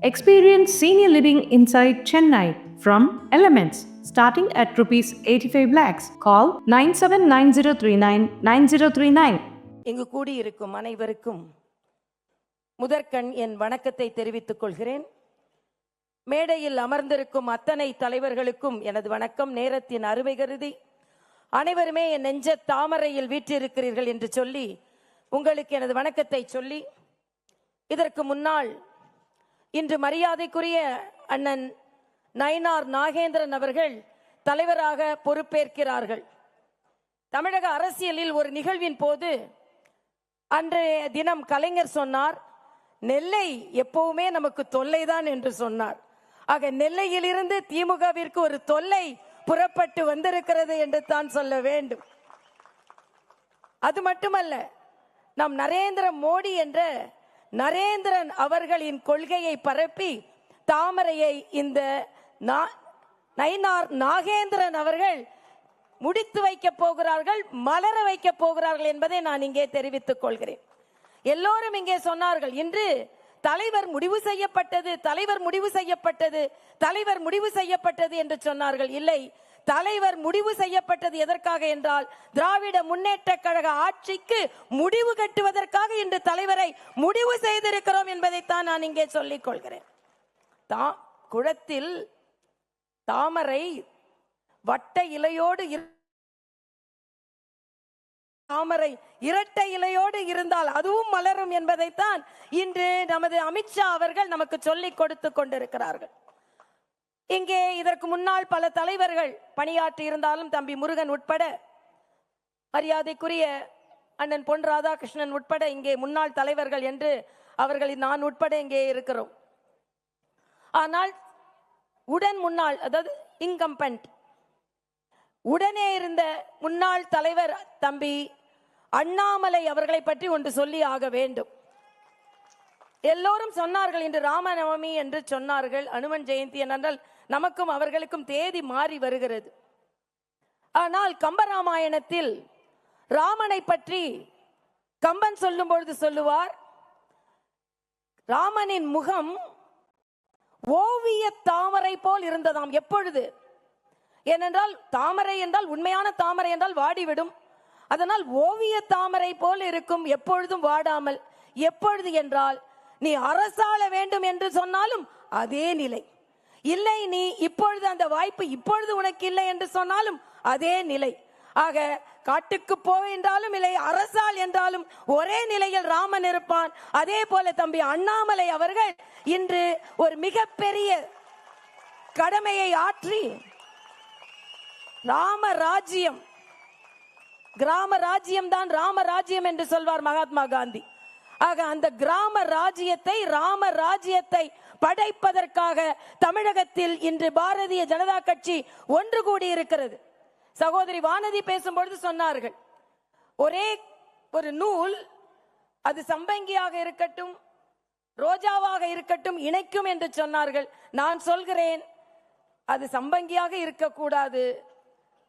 Experience senior living inside Chennai from Elements starting at rupees 85 lakhs. Call 9790399039. இங்கு கூடியிருக்கும் அனைவருக்கும் முதற்கண் என் வணக்கத்தை தெரிவித்துக் கொள்கிறேன். மேடையில் அமர்ந்திருக்கும் அத்தனை தலைவர்களுக்கும் எனது வணக்கம். நேரத்தின் அருமை கருதி அனைவருமே என் நெஞ்ச தாமரையில் வீற்றிருக்கிறீர்கள் என்று சொல்லி உங்களுக்கு எனது வணக்கத்தை சொல்லி, இதற்கு முன்னால் இன்று மரியாதைக்குரிய அண்ணன் நயினார் நாகேந்திரன் அவர்கள் தலைவராக பொறுப்பேற்கிறார்கள். தமிழக அரசியலில் ஒரு நிகழ்வின் போது அன்றைய தினம் கலைஞர் சொன்னார், நெல்லை எப்பவுமே நமக்கு தொல்லைதான் என்று சொன்னார். ஆக நெல்லையிலிருந்து திமுகவிற்கு ஒரு தொல்லை புறப்பட்டு வந்திருக்கிறது என்று தான் சொல்ல வேண்டும். அது மட்டுமல்ல, நம் நரேந்திர மோடி என்ற நரேந்திரன் அவர்களின் கொள்கையை பரப்பி தாமரையை இந்த நயினார் நாகேந்திரன் அவர்கள் முடித்து வைக்க போகிறார்கள், மலர வைக்க போகிறார்கள் என்பதை நான் இங்கே தெரிவித்துக் கொள்கிறேன். எல்லோரும் இங்கே சொன்னார்கள், இன்று தலைவர் முடிவு செய்யப்பட்டது, தலைவர் முடிவு செய்யப்பட்டது, தலைவர் முடிவு செய்யப்பட்டது என்று சொன்னார்கள். இல்லை, தலைவர் முடிவு செய்யப்பட்டது எதற்காக என்றால், திராவிட முன்னேற்ற கழக ஆட்சிக்கு முடிவு கட்டுவதற்காக இன்று தலைவரை முடிவு செய்திருக்கிறோம் என்பதைத்தான் நான் இங்கே சொல்லிக் கொள்கிறேன். குளத்தில் தாமரை வட்ட இலையோடு தாமரை இரட்டை இலையோடு இருந்தால் அதுவும் மலரும் என்பதைத்தான் இன்று நமது அமித்ஷா அவர்கள் நமக்கு சொல்லிக் கொடுத்து கொண்டிருக்கிறார்கள். இங்கே இதற்கு முன்னால் பல தலைவர்கள் பணியாற்றி இருந்தாலும் தம்பி முருகன் உட்பட, மரியாதைக்குரிய அண்ணன் பொன் ராதாகிருஷ்ணன் உட்பட இங்கே முன்னாள் தலைவர்கள் என்று அவர்களின் நான் உட்பட இங்கே இருக்கிறோம். ஆனால் முன்னாள், அதாவது இன்கம்பென்ட் உடனே இருந்த முன்னாள் தலைவர் தம்பி அண்ணாமலை அவர்களை பற்றி ஒன்று சொல்லி ஆக வேண்டும். எல்லோரும் சொன்னார்கள், இன்று ராமநவமி என்று சொன்னார்கள், அனுமன் ஜெயந்தி என்றால் நமக்கும் அவர்களுக்கும் தேதி மாறி வருகிறது. ஆனால் கம்பராமாயணத்தில் ராமனை பற்றி கம்பன் சொல்லும் பொழுது சொல்லுவார், ராமனின் முகம் ஓவிய தாமரை போல் இருந்ததாம். எப்பொழுது? ஏனென்றால் தாமரை என்றால், உண்மையான தாமரை என்றால் வாடிவிடும். அதனால் ஓவிய தாமரை போல் இருக்கும், எப்பொழுதும் வாடாமல். எப்பொழுது என்றால், நீ அரசாள வேண்டும் என்று சொன்னாலும் அதே நிலை. இல்லை, நீ இப்பொழுது அந்த வாய்ப்பு இப்பொழுது உனக்கு இல்லை என்று சொன்னாலும் அதே நிலை. ஆக காட்டுக்கு போவென்றாலும் இல்லை, அரசால் என்றாலும் ஒரே நிலையில் ராமன் இருப்பான். அதே போல தம்பி அண்ணாமலை அவர்கள் இன்று ஒரு மிகப்பெரிய கடமையை ஆற்றி ராமராஜ்யம், கிராம ராஜ்யம் தான் ராமராஜ்யம் என்று சொல்வார் மகாத்மா காந்தி. ஆக அந்த கிராம ராஜ்யத்தை, ராம ராஜ்யத்தை படைப்பதற்காக தமிழகத்தில் இன்று பாரதிய ஜனதா கட்சி ஒன்று கூடி இருக்கிறது. சகோதரி வானதி பேசும்பொழுது சொன்னார்கள், ஒரே ஒரு நூல் அது சம்பங்கியாக இருக்கட்டும், ரோஜாவாக இருக்கட்டும், இணைக்கும் என்று சொன்னார்கள். நான் சொல்கிறேன், அது சம்பங்கியாக இருக்கக்கூடாது,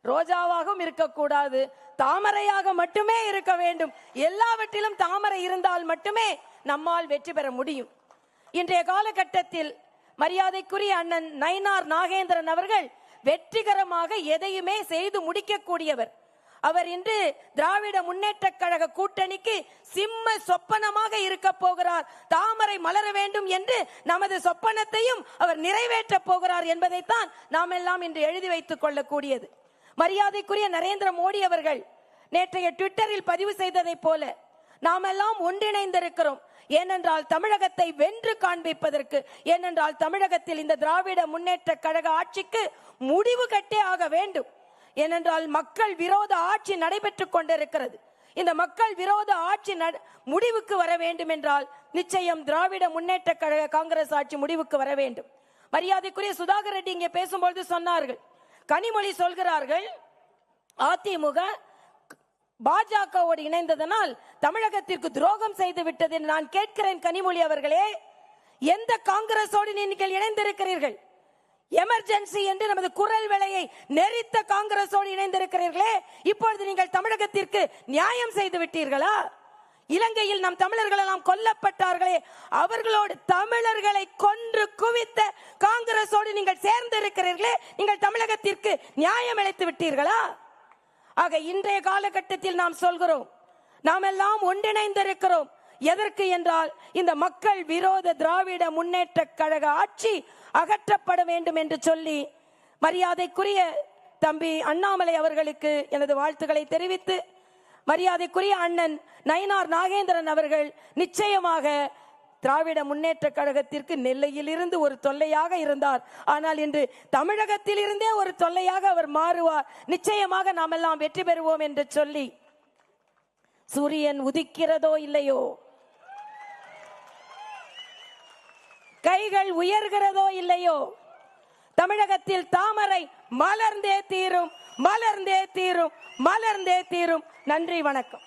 ரோஜாவாகவும் இருக்கக்கூடாது, தாமரையாக மட்டுமே இருக்க வேண்டும். எல்லாவற்றிலும் தாமரை இருந்தால் மட்டுமே நம்மால் வெற்றி பெற முடியும். இன்றைய காலகட்டத்தில் மரியாதைக்குரிய அண்ணன் நயினார் நாகேந்திரன் அவர்கள் வெற்றிகரமாக எதையுமே செய்து முடிக்கக்கூடியவர். அவர் இன்று திராவிட முன்னேற்ற கழக கூட்டணிக்கு சிம்ம சொப்பனமாக இருக்க போகிறார். தாமரை மலர வேண்டும் என்று நமது சொப்பனத்தையும் அவர் நிறைவேற்ற போகிறார் என்பதைத்தான் நாம் எல்லாம் இன்று எழுதி வைத்துக் கொள்ளக்கூடியது. மரியாதைக்குரிய நரேந்திர மோடி அவர்கள் நேற்றைய ட்விட்டரில் பதிவு செய்ததை போல நாம் எல்லாம் ஒன்றிணைந்திருக்கிறோம். ஏனென்றால் தமிழகத்தை வென்று காண்பிப்பதற்கு, ஏனென்றால் தமிழகத்தில் இந்த திராவிட முன்னேற்ற கழக ஆட்சிக்கு முடிவு கட்டே ஆக வேண்டும். ஏனென்றால் மக்கள் விரோத ஆட்சி நடைபெற்றுக் கொண்டிருக்கிறது. இந்த மக்கள் விரோத ஆட்சி முடிவுக்கு வர வேண்டும் என்றால் நிச்சயம் திராவிட முன்னேற்ற கழக காங்கிரஸ் ஆட்சி முடிவுக்கு வர வேண்டும். மரியாதைக்குரிய சுதாகர் ரெட்டி இங்கே பேசும்பொழுது சொன்னார்கள், கனிமொழி சொல்கிறார்கள், அதிமுக பாஜகவோடு இணைந்ததனால் தமிழகத்திற்கு துரோகம் செய்து விட்டது. நான் கேட்கிறேன், கனிமொழி அவர்களே, எந்த காங்கிரஸோடு நீங்கள் இணைந்திருக்கிறீர்கள்? எமர்ஜென்சி என்று நமது குரல் விலையை நெறித்த காங்கிரஸோடு இணைந்திருக்கிறீர்களே, இப்பொழுது நீங்கள் தமிழகத்திற்கு நியாயம் செய்து விட்டீர்களா? இலங்கையில் நம் தமிழர்கள் எல்லாம் கொல்லப்பட்டார்களே, அவர்களோடு தமிழர்களை கொன்று காங்கிரஸோடு நீங்கள் சேர்ந்து இருக்கிறீர்களே, நீங்கள் தமிழகத்திற்கு நியாயம் இழைத்து விட்டீர்களா? ஆக இன்றைய காலகட்டத்தில் நாம் சொல்கிறோம், நாம் எல்லாம் ஒன்றிணைந்திருக்கிறோம். எதற்கு என்றால் இந்த மக்கள் விரோத திராவிட முன்னேற்ற கழக ஆட்சி அகற்றப்பட வேண்டும் என்று சொல்லி மரியாதைக்குரிய தம்பி அண்ணாமலை அவர்களுக்கு எனது வாழ்த்துக்களை தெரிவித்து, மரியாதைக்குரிய அண்ணன் நயினார் நாகேந்திரன் அவர்கள் நிச்சயமாக திராவிட முன்னேற்ற கழகத்திற்கு நெல்லையில் இருந்து ஒரு தொல்லையாக இருந்தார். ஆனால் இன்று தமிழகத்தில் இருந்தே ஒரு தொல்லையாக அவர் மாறுவார். நிச்சயமாக நாம் எல்லாம் வெற்றி பெறுவோம் என்று சொல்லி, சூரியன் உதிக்கிறதோ இல்லையோ, கைகள் உயர்கிறதோ இல்லையோ, தமிழகத்தில் தாமரை மலர்ந்தே தீரும், மலர்ந்தே தீரும், மலர்ந்தே தீரும். நன்றி, வணக்கம்.